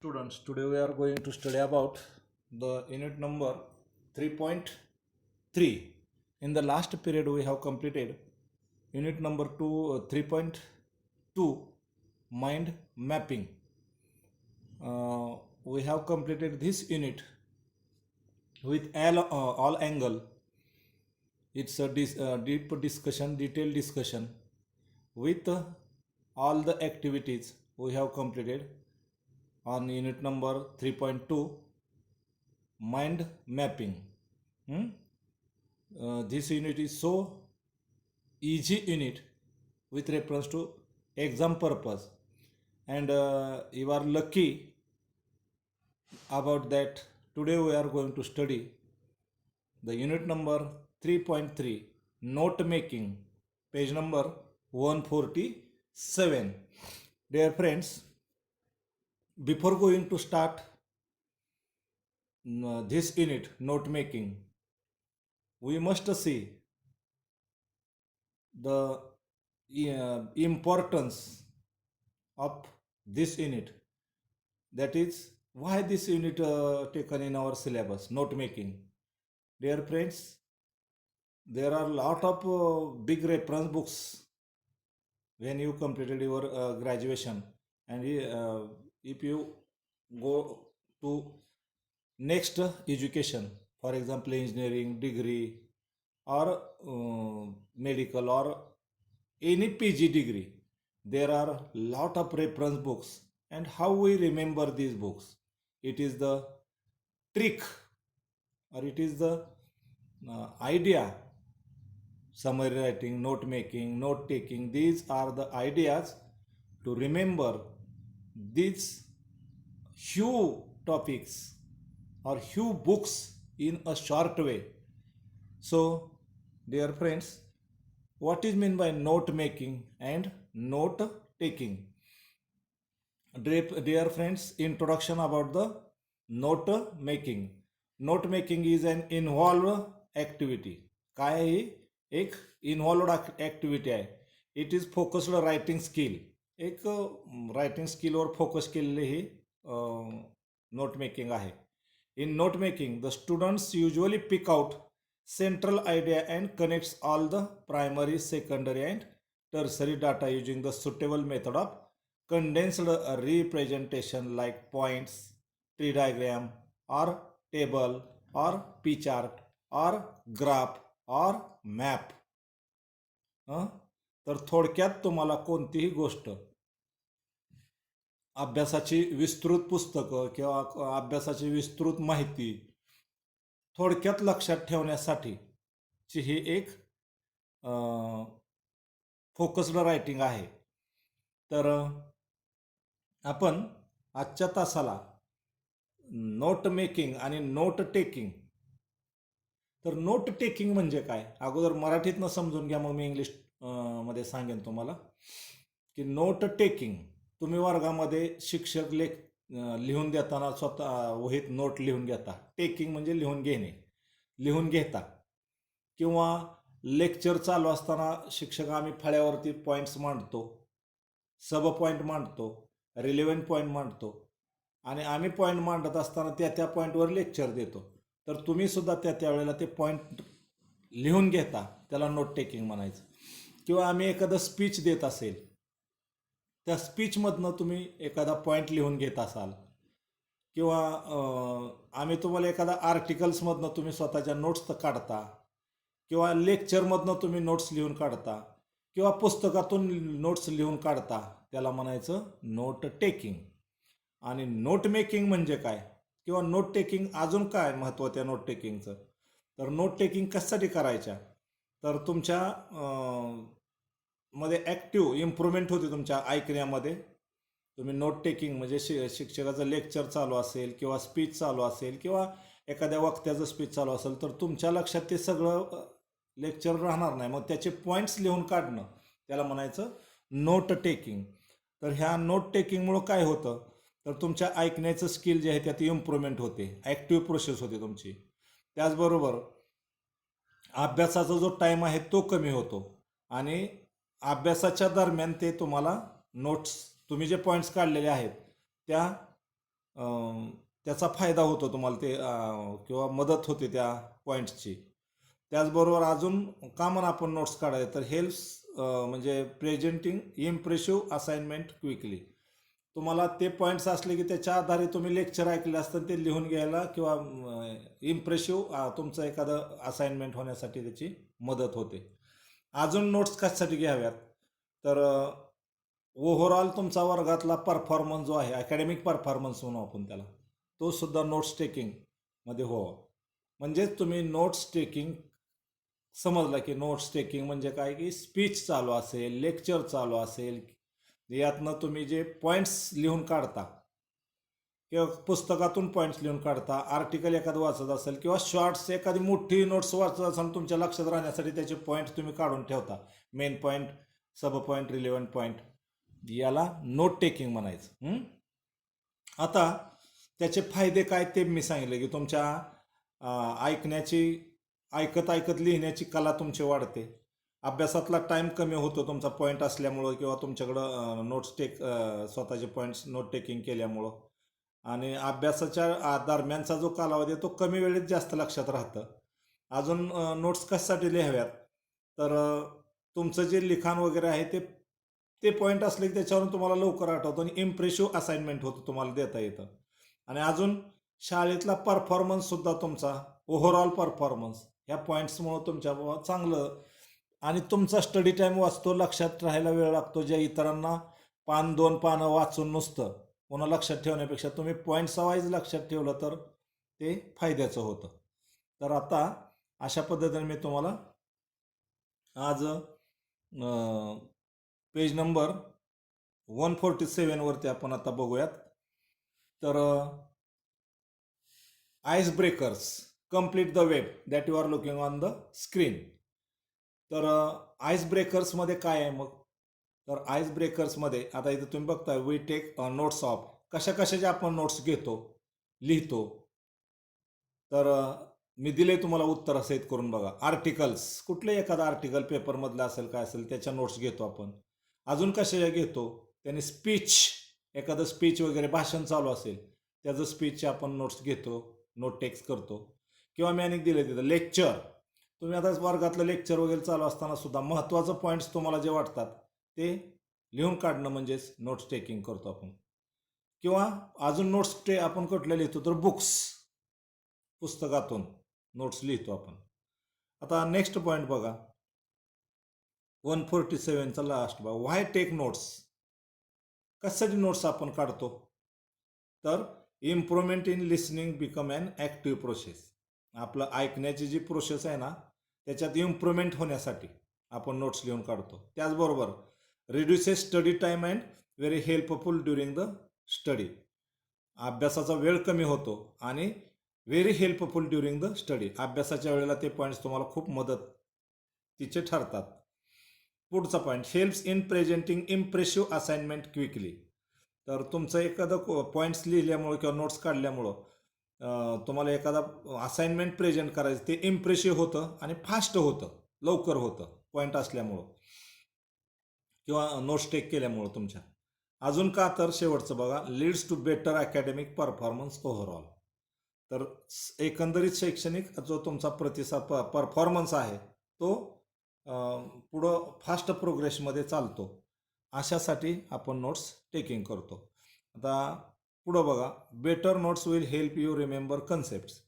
Students, today we are going to study about the unit number 3.3. In the last period we have completed unit number 3.2, mind mapping. We have completed this unit with all angle. It's a deep discussion, detailed discussion with all the activities we have completed on unit number 3.2, mind mapping. This unit is so easy unit with reference to exam purpose, and you are lucky about that. Today we are going to study the unit number 3.3, note making, page number 147. Dear friends, before going to start this unit, note making, we must see the importance of this unit. That is why this unit taken in our syllabus, note making. Dear friends, there are a lot of big reference books when you completed your graduation, and if you go to next education, for example engineering degree or medical or any PG degree, there are lot of reference books. And how we remember these books? It is the trick, or it is the idea. Summary writing, note making, note taking, these are the ideas to remember these few topics or few books in a short way. So, dear friends, what is meant by note making and note taking? Dear friends, introduction about the note making. Note making is an involved activity. काय आहे? एक involved activity आहे. It is focused writing skill. एक writing स्किलवर focus केलेले हे note making आहे. In note making the students usually pick out central idea and connects all the primary, secondary and tertiary data using the suitable method of condensed representation like points, tree diagram or table or p chart or graph or map. तर थोडक्यात तुम्हाला कोणतीही गोष्ट अभ्यासाची विस्तृत पुस्तकं किंवा अभ्यासाची विस्तृत माहिती थोडक्यात लक्षात ठेवण्यासाठी ची ही एक फोकस्ड रायटिंग आहे. तर आपण आजच्या तासाला नोट मेकिंग आणि नोट टेकिंग. तर नोट टेकिंग म्हणजे काय, अगोदर मराठीतनं समजून घ्या, मग मी इंग्लिश मध्ये सांगेन तुम्हाला. की नोट टेकिंग, तुम्ही वर्गामध्ये शिक्षक लिहून देताना स्वतः वहीत नोट लिहून घेता. टेकिंग म्हणजे लिहून घेणे, लिहून घेता. किंवा लेक्चर चालू असताना शिक्षक आम्ही फळ्यावरती पॉईंट्स मांडतो, सब पॉईंट मांडतो, रिलेव्हंट पॉईंट मांडतो, आणि आम्ही पॉईंट मांडत असताना त्या पॉईंटवर लेक्चर देतो. तर तुम्ही सुद्धा त्यावेळेला ते पॉईंट लिहून घेता, त्याला नोट टेकिंग म्हणायचं. किंवा आम्ही एखादं स्पीच देत असेल, त्या स्पीचमधनं तुम्ही एखादा पॉईंट लिहून घेत असाल, किंवा आम्ही तुम्हाला एखादा आर्टिकल्समधनं तुम्ही स्वतःच्या नोट्स काढता, किंवा लेक्चरमधनं तुम्ही नोट्स लिहून काढता, किंवा पुस्तकातून नोट्स लिहून काढता, त्याला म्हणायचं नोट टेकिंग. आणि नोट मेकिंग म्हणजे काय, किंवा नोट टेकिंग अजून काय महत्त्व त्या नोट टेकिंगचं. तर नोट टेकिंग कशासाठी करायच्या, तर तुमच्या मध्ये ॲक्टिव्ह इम्प्रूव्हमेंट होते तुमच्या ऐकण्यामध्ये. तुम्ही नोट टेकिंग म्हणजे शिक्षकाचं लेक्चर चालू असेल किंवा स्पीच चालू असेल किंवा एखाद्या वक्त्याचं स्पीच चालू असेल, तर तुमच्या लक्षात ते सगळं लेक्चर राहणार नाही, मग त्याचे पॉईंट्स लिहून काढणं, त्याला म्हणायचं नोट टेकिंग. तर ह्या नोट टेकिंगमुळं काय होतं, तर तुमच्या ऐकण्याचं स्किल जे आहे त्यात इम्प्रूव्हमेंट होते, ॲक्टिव्ह प्रोसेस होते तुमची. त्याचबरोबर अभ्यासाचा जो टाईम आहे तो कमी होतो, आणि अभ्यासाच्या दरम्यान ते तुम्हाला नोट्स, तुम्ही जे पॉईंट्स काढलेले आहेत त्या त्याचा फायदा होतो तुम्हाला ते किंवा मदत होते त्या पॉईंट्सची. त्याचबरोबर अजून कॉमन आपण नोट्स काढायचे तर हेल्प्स म्हणजे प्रेझेंटिंग इम्प्रेसिव्ह असाइनमेंट क्विकली. तुम्हाला ते पॉईंट्स असले की त्याच्या आधारे तुम्ही लेक्चर ऐकले असतं ते लिहून घ्यायला किंवा इम्प्रेसिव्ह तुमचं एखादं असाइनमेंट होण्यासाठी त्याची मदत होते. अजून नोट्स कशासाठी घ्याव्यात तर ओव्हरऑल तुमचा वर्गातला परफॉर्मन्स जो आहे अकॅडमिक परफॉर्मन्स म्हणू आपण त्याला, तो सुद्धा नोट्स टेकिंगमध्ये व्हावा. म्हणजेच तुम्ही नोट्स टेकिंग समजला की नोट्स टेकिंग म्हणजे काय की स्पीच चालू असेल, लेक्चर चालू असेल, यातनं तुम्ही जे पॉईंट्स लिहून काढता किंवा पुस्तकातून पॉईंट्स लिहून काढता, आर्टिकल एखादं वाचत असेल किंवा शॉर्ट्स एखादी मोठी नोट्स वाचत असाल तुमच्या लक्षात राहण्यासाठी त्याचे पॉईंट्स तुम्ही काढून ठेवता. मेन पॉईंट, सब पॉईंट, रिलेव्हंट पॉईंट, याला नोट टेकिंग म्हणायचं. आता त्याचे फायदे काय ते मी सांगितले की तुमच्या ऐकत ऐकत लिहिण्याची कला तुमची वाढते. अभ्यासातला टाईम कमी होतो तुमचा पॉईंट असल्यामुळं किंवा तुमच्याकडं स्वतःचे पॉईंट्स नोट टेकिंग केल्यामुळं. आणि अभ्यासाच्या दरम्यानचा जो कालावधी आहे तो कमी वेळेत जास्त लक्षात राहतं. अजून नोट्स कशासाठी लिहाव्यात तर तुमचं जे लिखाण वगैरे आहे ते ते पॉईंट असले की त्याच्यावरून तुम्हाला लवकर आठवतं आणि इम्प्रेसिव्ह असाइनमेंट होतं, तुम्हाला देता येतं. आणि अजून शाळेतला परफॉर्मन्ससुद्धा तुमचा ओव्हरऑल परफॉर्मन्स ह्या पॉईंट्समुळं तुमच्या चांगलं आणि तुमचा स्टडी टाईम वाचतो, लक्षात राहायला वेळ लागतो. ज्या इतरांना दोन पानं वाचून नुसतं पुन्हा लक्षात ठेवण्यापेक्षा तुम्ही पॉईंट्स वाईज लक्षात ठेवलं तर ते फायद्याचं होतं. तर आता अशा पद्धतीने मी तुम्हाला आज पेज नंबर 147 वरती आपण आता बघूयात. तर ice breakers complete the web that you are looking on the screen. तर आईस ब्रेकर्समध्ये काय आहे मग तर आईस ब्रेकर्समध्ये आता इथं तुम्ही बघताय वी टेक नोट्स ऑफ कशाचे आपण नोट्स घेतो, लिहितो. तर मी दिले तुम्हाला उत्तर सेट करून बघा. आर्टिकल्स, कुठलंही एखादं आर्टिकल पेपरमधलं असेल काय असेल त्याच्या नोट्स घेतो आपण. अजून कशाच्या घेतो त्याने स्पीच, एखादं स्पीच वगैरे भाषण चालू असेल त्याचं स्पीचचे आपण नोट्स घेतो, नोट टेक्स करतो. किंवा मी अनेक दिले तिथं लेक्चर, तुम्ही आता वर्गातलं लेक्चर वगैरे चालू असताना सुद्धा महत्त्वाचं पॉईंट्स तुम्हाला जे वाटतात ते लिहून काढणं म्हणजेच नोट्स टेकिंग करतो आपण. किंवा अजून नोट्स आपण कुठले लिहितो तर बुक्स, पुस्तकातून नोट्स लिहितो आपण. आता नेक्स्ट पॉईंट बघा 147चा लास्ट बघा, व्हाय टेक नोट्स. कशासाठी नोट्स आपण काढतो तर improvement in listening become an active process. आपलं ऐकण्याची जी प्रोसेस आहे ना त्याच्यात इम्प्रूव्हमेंट होण्यासाठी आपण नोट्स लिहून काढतो. त्याचबरोबर reduces study time and very helpful during the study. अभ्यासाचा वेळ कमी होतो आणि very helpful during the study, अभ्यासाच्या वेळेला ते पॉईंट्स तुम्हाला खूप तिचे ठरतात. पुढचा point helps in presenting impressive assignment quickly. तर तुमचं एखादं पॉईंट्स लिहिल्यामुळं किंवा नोट्स काढल्यामुळं तुम्हाला एखादा असाइनमेंट प्रेझेंट करायचं ते इम्प्रेसिव्ह होतं आणि फास्ट होतं, लवकर होतं पॉईंट असल्यामुळं किंवा नोट्स टेक केल्यामुळं तुमच्या. अजून का तर शेवटचं बघा leads to better academic performance overall. तर एकंदरीत शैक्षणिक जो तुमचा परफॉर्मन्स आहे तो पुढं फास्ट प्रोग्रेसमध्ये चालतो. अशासाठी आपण नोट्स टेकिंग करतो. आता पुढं बघा better notes will help you remember concepts.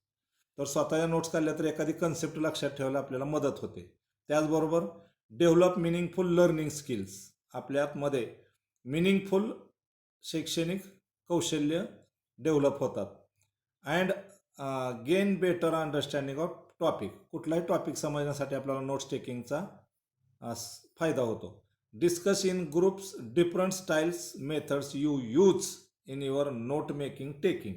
तर स्वतःच्या नोट्स काढल्या तर एखादी कन्सेप्ट लक्षात ठेवायला आपल्याला मदत होते. त्याचबरोबर डेव्हलप मिनिंगफुल लर्निंग स्किल्स, आपल्यामध्ये मिनिंगफुल शैक्षणिक कौशल्य डेव्हलप होतात. And gain better understanding of topic, कुठलाही टॉपिक समजण्यासाठी आपल्याला नोट्स टेकिंगचा फायदा होतो. Discuss in groups different styles methods you use in your note making taking.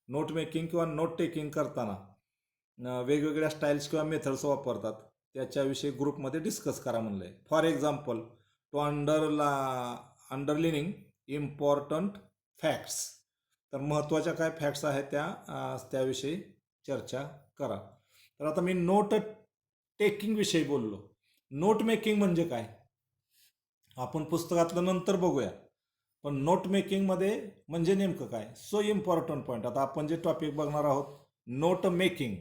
Note making किंवा नोट टेकिंग करताना वेगवेगळ्या स्टाईल्स किंवा मेथड्स वापरतात त्याच्याविषयी ग्रुपमध्ये डिस्कस करा म्हणलं आहे. For example to underlining important facts, तर महत्त्वाच्या काय फॅक्ट्स आहेत त्याविषयी चर्चा करा. तर आता मी नोट टेकिंग विषयी बोललो. नोट मेकिंग म्हणजे काय आपण पुस्तकातलं नंतर बघूया. पण नोट मेकिंगमध्ये म्हणजे नेमकं काय? So important point. आता आपण जे टॉपिक बघणार आहोत नोट मेकिंग.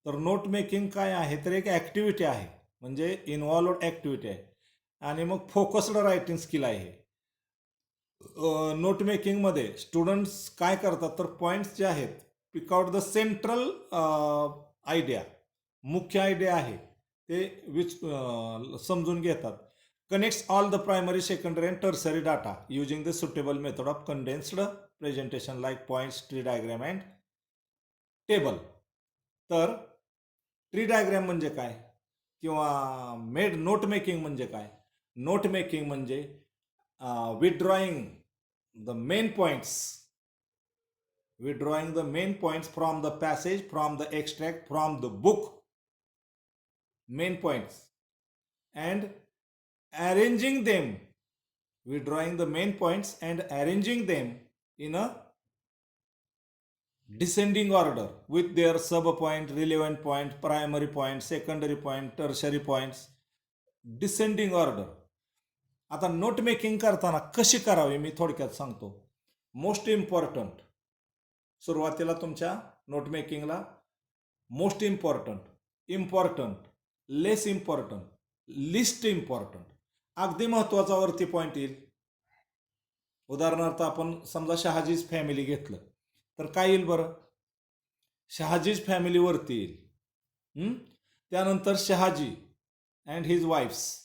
तर नोट मेकिंग काय आहे? तर एक ॲक्टिव्हिटी आहे, म्हणजे इन्व्हॉल्वड ॲक्टिव्हिटी आहे. आणि मग फोकस्ड रायटिंग स्किल आहे. नोट मेकिंगमध्ये स्टुडंट्स काय करतात, तर पॉईंट्स जे आहेत, पिक आउट द सेंट्रल आयडिया, मुख्य आयडिया आहे ते समजून घेतात. Connects all the primary, secondary and tertiary data using the suitable method of condensed presentation like points, tree diagram and table. तर ट्री डायग्राम म्हणजे काय, किंवा नोट मेकिंग म्हणजे काय? नोट मेकिंग म्हणजे withdrawing the main points withdrawing the main points from the passage, from the extract, from the book, main points, and arranging them, withdrawing the main points and arranging them in a descending order with their sub point, relevant point, primary point, secondary point, tertiary points, descending order. आता note making करताना कशी करावी मी थोडक्यात सांगतो. Most important, सुरुवातीला तुमच्या note मेकिंगला most important, important, less important, least important, अगदी महत्त्वाचा वरती पॉईंट येईल. उदाहरणार्थ आपण समजा शहाजीज फॅमिली घेतलं तर काय येईल बरं? शहाजीज फॅमिलीवरती येईल. त्यानंतर शहाजी अँड हिज वाईफ्स,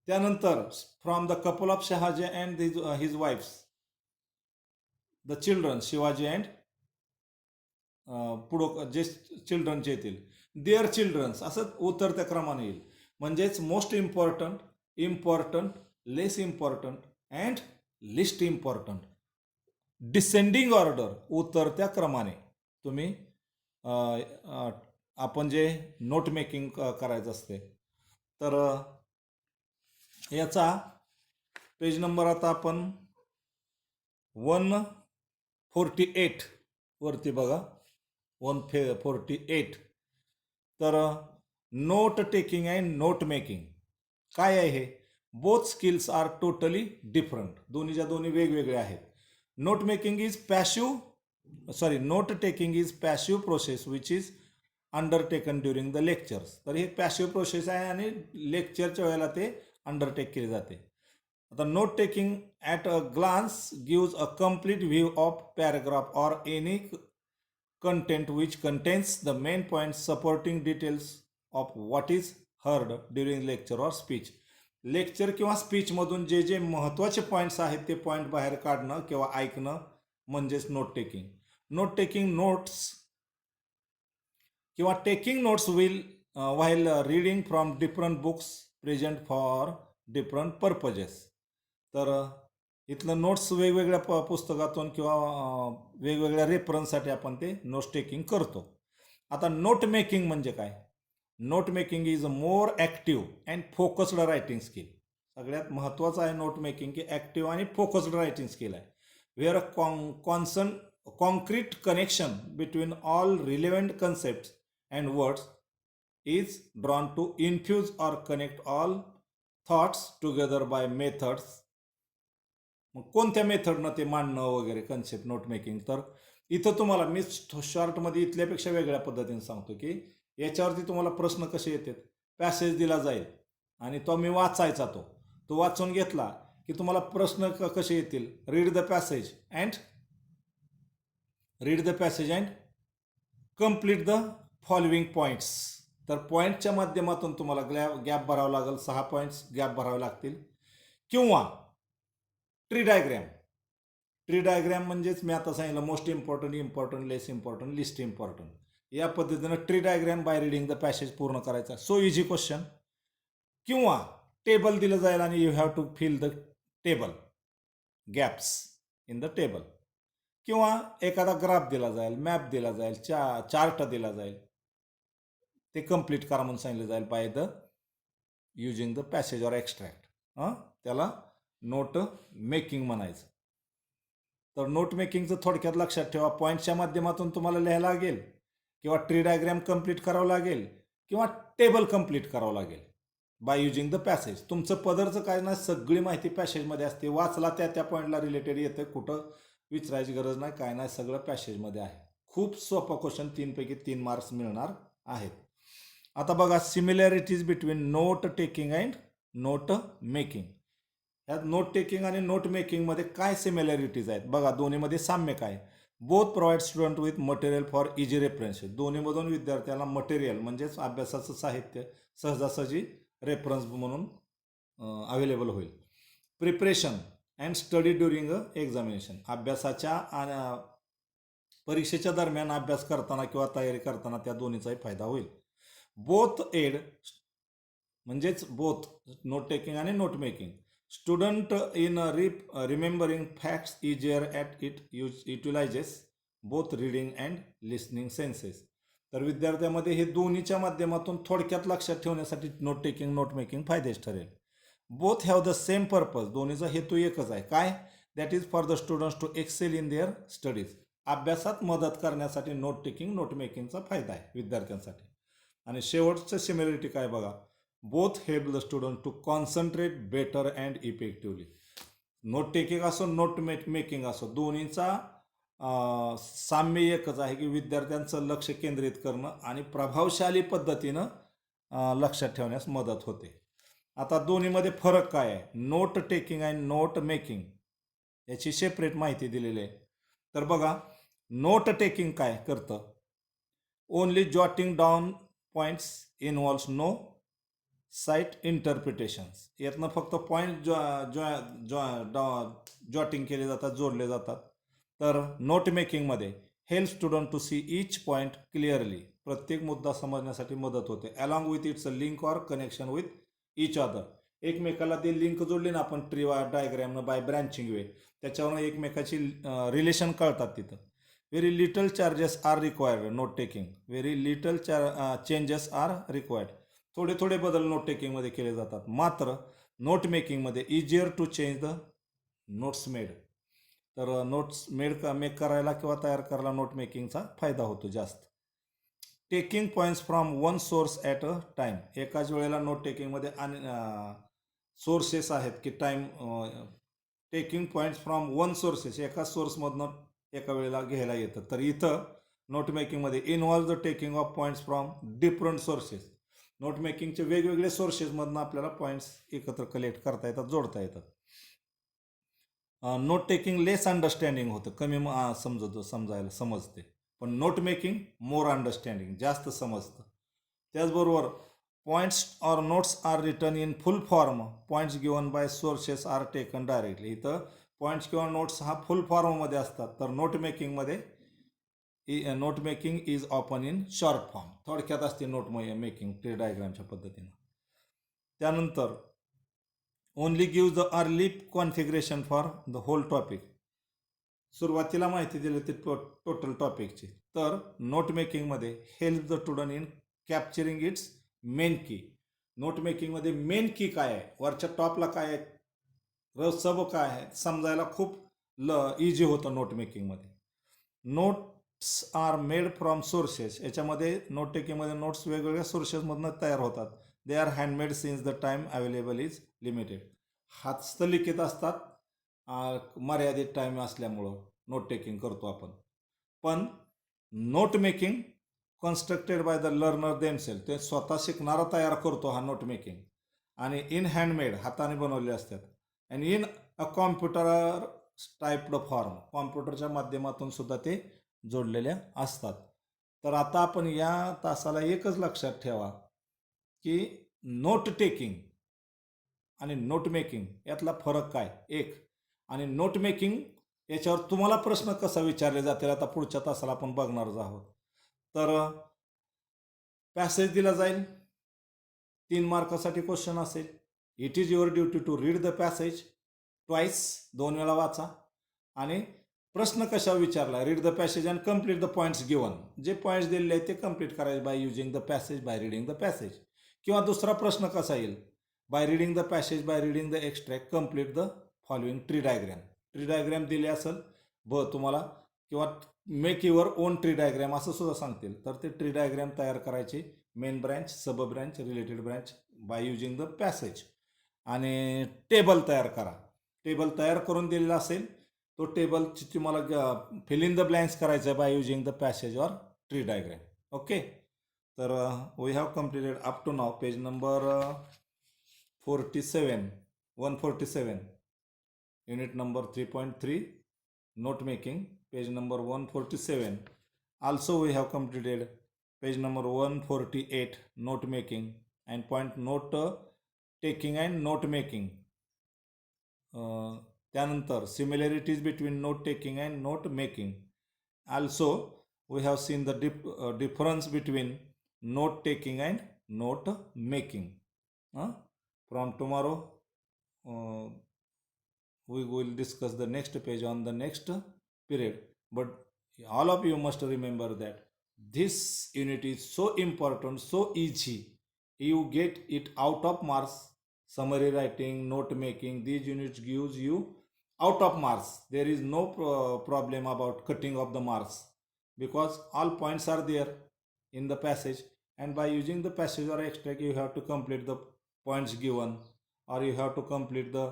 त्यानंतर from the couple of Shahaji and his wife's, the children Shivaji and पुढं जे चिल्ड्रनचे येतील, देअर चिल्ड्रन्स, असं उतरत्या क्रमाने येईल. म्हणजेच most important, important, less important and list important, descending order, उतरत्या क्रमाने तुम्ही आपण जे नोट मेकिंग करायचं असते. तर याचा पेज नंबर आता आपण 148 वरती बघा, 148. तर note taking and note making काय आहे हे? Both skills are totally different. दोन्हीच्या दोन्ही वेगवेगळे आहेत. Note making is note taking is passive process which is undertaken during the lectures. तर हे पॅशिव्ह प्रोसेस आहे आणि लेक्चरच्या वेळेला ते अंडरटेक केले जाते. आता note taking at a glance gives a complete view of paragraph or any content which contains the main points, supporting details of what is heard during lecture or speech. Lecture किंवा स्पीचमधून जे जे महत्त्वाचे points आहेत ते point बाहेर काढणं किंवा ऐकणं म्हणजेच note taking. Note taking notes किंवा taking notes while reading from different books present for different purposes. तर इथलं नोट्स वेगवेगळ्या पुस्तकातून किंवा वेगवेगळ्या रेफरन्ससाठी आपण ते नोट्स टेकिंग करतो. आता नोट मेकिंग म्हणजे काय? Note making is a more active and focused writing skill. सगळ्यात महत्त्वाचं आहे नोट मेकिंग की ॲक्टिव्ह आणि फोकस्ड रायटिंग स्किल आहे. Where a concrete connection between all relevant concepts and words is drawn to infuse or connect all thoughts together by methods. मग कोणत्या मेथडनं ते मांडणं वगैरे कन्सेप्ट नोट मेकिंग. तर इथं तुम्हाला मी शॉर्टमध्ये इथल्यापेक्षा वेगळ्या पद्धतीने सांगतो की याच्यावरती तुम्हाला प्रश्न कसे येतात. पॅसेज दिला जाईल आणि तो मी वाचायचा, तो वाचून घेतला की तुम्हाला प्रश्न कसे येतील. Read the passage and complete the following points. तर पॉईंटच्या माध्यमातून तुम्हाला गॅप भरावा लागेल, 6 पॉईंट्स गॅप भरावे लागतील. किंवा ट्री डायग्रॅम म्हणजेच मी आता सांगितलं most important, important, less important, least important. या पद्धतीनं tree diagram by reading the passage पूर्ण करायचा. So easy question. किंवा टेबल दिलं जाईल आणि you have to fill the table, gaps in the table. किंवा एखादा ग्राफ दिला जाईल, मॅप दिला जाईल, चार्ट दिला जाईल, ते कम्प्लीट करा म्हणून सांगितलं जाईल by the using the passage or extract. त्याला नोट मेकिंग म्हणायचं. तर नोट मेकिंगचं थोडक्यात लक्षात ठेवा, पॉईंटच्या माध्यमातून तुम्हाला लिहायला लागेल किंवा ट्री डायग्रॅम कंप्लीट करावं लागेल किंवा टेबल कंप्लीट करावं लागेल. Bye using the passage. तुमचं पदरचं काय नाही, सगळी माहिती पॅसेजमध्ये असते. वाचला त्या पॉईंटला रिलेटेड येतं, कुठं विचारायची गरज नाही, काय नाही, सगळं पॅसेजमध्ये आहे. खूप सोपा क्वेश्चन, 3 पैकी 3 मार्क्स मिळणार आहेत. आता बघा, similarities between note taking and note making. यात नोट टेकिंग आणि नोट मेकिंगमध्ये काय सिमिलॅरिटीज आहेत बघा. दोन्हीमध्ये साम्य काय? Both provide student with material for easy reference. दोन्हीमधून विद्यार्थ्याला मटेरियल म्हणजेच अभ्यासाचं साहित्य सहजासहजी रेफरन्स म्हणून अवेलेबल होईल. Preparation and study during examination. अभ्यासाच्या आणि परीक्षेच्या दरम्यान अभ्यास करताना किंवा तयारी करताना त्या दोन्हीचाही फायदा होईल. बोथ एड म्हणजेच बोथ नोट टेकिंग आणि note making. Student in remembering facts easier at it utilizes both reading and listening senses. तर विद्यार्थ्यामध्ये हे दोन्हीच्या माध्यमातून थोडक्यात लक्षात ठेवण्यासाठी नोट टेकिंग नोट मेकिंग फायदेशीर ठरेल. Both have the same purpose. दोन्हीचा हेतू एकच आहे. काय? That is for the students to excel in their studies. अभ्यासात मदत करण्यासाठी नोट टेकिंग नोट मेकिंगचा फायदा आहे विद्यार्थ्यांसाठी. आणि शेवटचं सिमिलरिटी काय बघा. Both help the student to concentrate better and effectively. Note taking असो नोट मेकिंग असो, दोन्हीचा साम्य एकच आहे की विद्यार्थ्यांचं लक्ष केंद्रित करणं आणि प्रभावशाली पद्धतीनं लक्षात ठेवण्यास मदत होते. आता दोन्हीमध्ये फरक काय आहे? नोट टेकिंग आणि नोट मेकिंग याची सेपरेट माहिती दिलेली आहे. तर बघा, नोट टेकिंग काय करतं? Only jotting down points involves no sight interpretations. यातनं फक्त पॉईंट जॉटिंग केले जातात, जोडले जातात. तर नोट मेकिंगमध्ये help student to see each point clearly. प्रत्येक मुद्दा समजण्यासाठी मदत होते. Along with its a link or connection with each other. एकमेकाला ते लिंक जोडली ना आपण ट्री डायग्रॅमनं बाय ब्रँचिंग वे, त्याच्यावरून एकमेकाची रिलेशन कळतात तिथं. Very little charges are required note taking. Very little changes are required. थोडे थोडे बदल नोट टेकिंगमध्ये केले जातात. मात्र नोट मेकिंगमध्ये easier to change the notes made. तर नोट्स मेक करायला किंवा तयार करायला नोट मेकिंगचा फायदा होतो जास्त. Taking points from one source at a time. एकाच वेळेला नोट टेकिंगमध्ये सोर्सेस आहेत की time. Taking points from one sources, एका सोर्समधनं एका वेळेला घ्यायला येतं. तर इथं नोट मेकिंगमध्ये involve the taking of points from different sources. Note मेकिंगचे वेगवेगळे सोर्सेसमधनं आपल्याला पॉईंट्स एकत्र कलेक्ट करता येतात, जोडता येतात. नोट टेकिंग लेस अंडरस्टँडिंग होतं, कमी समजते. पण नोट मेकिंग मोर अंडरस्टँडिंग, जास्त समजतं. त्याचबरोबर points or notes are written in full form. Points given by sources are taken directly. इथं पॉईंट्स किंवा नोट्स हा फुल फॉर्ममध्ये असतात. तर note making is often in short form. थोडक्यात असते नोट मेकिंग ट्री डायग्रामच्या पद्धतीनं. त्यानंतर only give the early configuration for the whole topic. सुरुवातीला माहिती दिली ती टोटल टॉपिकची. तर नोट मेकिंगमध्ये help the student in capturing its main key. Note मेकिंगमध्ये main की काय आहे, वरच्या टॉपला काय आहे, सब काय आहे, समजायला खूप इझी होतं नोट मेकिंगमध्ये. Notes are made from sources. याच्यामध्ये नोट टेकिंगमध्ये नोट्स वेगवेगळ्या सोर्सेसमधून तयार होतात. They are handmade since the time available is limited. हस्तलिखित असतात, मर्यादित टाईम असल्यामुळं नोट टेकिंग करतो आपण. पण note making constructed by the learner themselves. ते स्वतः शिकणारा तयार करतो हा नोट मेकिंग. आणि इन हँडमेड, हाताने बनवले असतात. आणि in a computer typed form, कॉम्प्युटरच्या माध्यमातून सुद्धा ते जोडलेल्या असतात. तर आता आपण या तासाला एकच लक्षात ठेवा की नोट टेकिंग आणि नोट मेकिंग यातला फरक काय एक. आणि नोट मेकिंग याच्यावर तुम्हाला प्रश्न कसा विचारले जातील आता पुढच्या तासाला आपण बघणारच आहोत. तर पॅसेज दिला जाईल, 3 मार्कासाठी क्वेश्चन असेल. It is your duty to read the passage twice, 2 वेळा वाचा. आणि प्रश्न कशावर विचारला, read the passage and complete the points given. जे पॉईंट्स दिलेले आहेत ते कम्प्लीट करायचे by using the passage, by reading the passage. किंवा दुसरा प्रश्न कसा येईल, by reading the passage, by reading the extract, complete the following tree diagram. Tree diagram दिले असेल तुम्हाला, किंवा make your on tree diagram असं सुद्धा सांगतील. तर ते ट्री डायग्रॅम तयार करायचे. Main branch, sub branch, related branch bye using the passage. आणि टेबल तयार करा. टेबल तयार करून दिलेला असेल तो टेबलची तुम्हाला फिल इन द ब्लँक्स करायचं आहे by using the passage or tree diagram. Okay. तर we have completed up to now page number 47, 147, unit number 3.3, note making, page number 147. Also we have completed page number 148, note making, and point note taking and note making. त्यानंतर similarities between note taking and note making. Also we have seen the difference between note taking and note making. From tomorrow we will discuss the next page on the next period. But all of you must remember that this unit is so important, so easy. You get it out of marks. Summary writing, note making, these units gives you out of marks. There is no problem about cutting of the marks because all points are there in the passage, and by using the passage or extract you have to complete the points given, or you have to complete the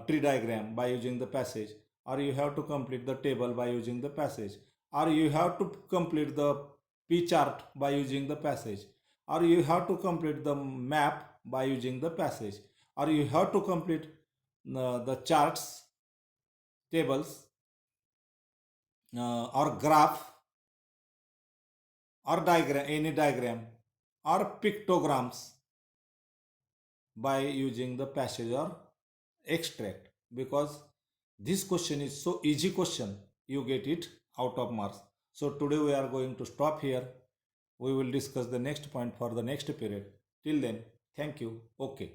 tree diagram by using the passage, or you have to complete the table by using the passage, or you have to complete the p chart by using the passage, or you have to complete the map by using the passage, or you have to complete the charts, tables, or graph, or diagram, any diagram, or pictograms by using the passage or extract. Because this question is so easy question, you get it out of marks. So today we are going to stop here. We will discuss the next point for the next period. Till then, thank you. Okay.